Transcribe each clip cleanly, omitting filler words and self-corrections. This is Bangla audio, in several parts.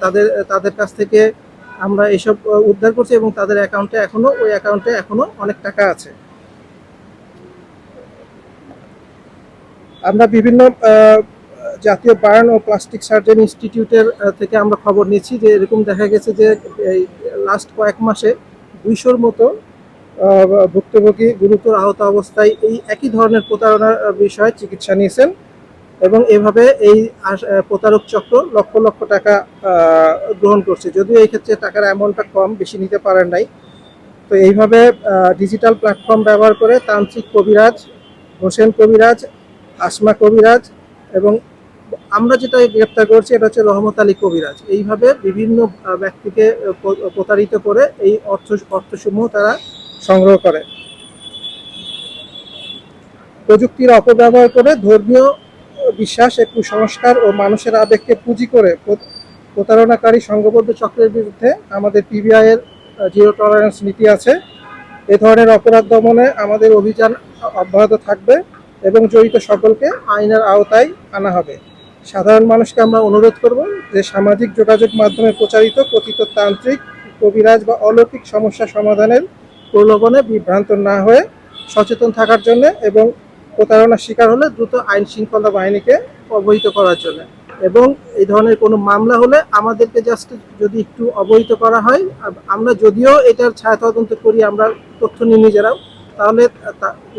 তাদের তাদের কাছ থেকে আমরা এসব উদ্ধার করছি এবং তাদের অ্যাকাউন্টে এখনো অনেক টাকা আছে। আমরা বিভিন্ন জাতীয় বার্ন ও প্লাস্টিক সার্জারি ইনস্টিটিউটের থেকে আমরা খবর নিচ্ছি যে এরকম দেখা গেছে যে এই লাস্ট কয়েক মাসে 200-র মতো ভুক্তভোগী গুরুতর আহত অবস্থায় এই একই ধরনের প্রতারণার বিষয়ে চিকিৎসা নিয়েছেন এবং এভাবে এই প্রতারক চক্র লক্ষ লক্ষ টাকা গ্রহণ করছে। যদিও এই ক্ষেত্রে টাকার অ্যামাউন্টটা কম, বেশি নিতে পারেন নাই। তো এইভাবে ডিজিটাল প্ল্যাটফর্ম ব্যবহার করে তান্ত্রিক কবিরাজ, হোসেন কবিরাজ, আসমা কবিরাজ এবং আমরা যেটা গ্রেপ্তার করছি এটা হচ্ছে রহমত আলী কবিরাজ, এইভাবে বিভিন্ন ব্যক্তিকে প্রতারিত করে এই অর্থসমূহ তারা সংগ্রহ করে। প্রযুক্তির অপব্যবহার করে ধর্মীয় বিশ্বাস, কুসংস্কার ও মানুষের আবেগকে পুঁজি করে প্রতারণাকারী সংঘবদ্ধ চক্রের বিরুদ্ধে আমাদের পিবিআই এর জিরো টলারেন্স নীতি আছে। এ ধরনের অপরাধ দমনে আমাদের অভিযান অব্যাহত থাকবে এবং জড়িত সকলকে আইনের আওতায় আনা হবে। সাধারণ মানুষকে আমরা অনুরোধ করব যে সামাজিক যোগাযোগ মাধ্যমে প্রচারিত কথিত তান্ত্রিক, কবিরাজ বা অলৌকিক সমস্যা সমাধানের প্রলোভনে বিভ্রান্ত না হয়ে সচেতন থাকার জন্য এবং প্রতারণার শিকার হলে দ্রুত আইন শৃঙ্খলা বাহিনীকে অবহিত করার জন্য। এবং এই ধরনের কোনো মামলা হলে আমাদেরকে জাস্ট যদি একটু অবহিত করা হয়, আমরা যদিও এটার ছায়া তদন্ত করি, আমরা তথ্য নিই নিজেরাও, তাহলে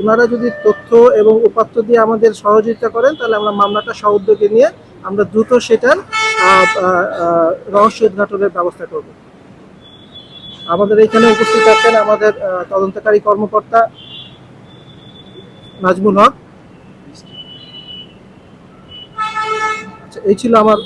ওনারা যদি তথ্য এবং উপাত্ত দিয়ে আমাদের সহযোগিতা করেন তাহলে আমরা মামলাটা সউদ্যোগে নিয়ে আমরা দ্রুত সেটার রহস্য উদ্ঘাটনের ব্যবস্থা করব। আমাদের এখানে উপস্থিত আছেন আমাদের তদন্তকারী কর্মকর্তা নাজমুল হক। আচ্ছা, এই ছিল আমার।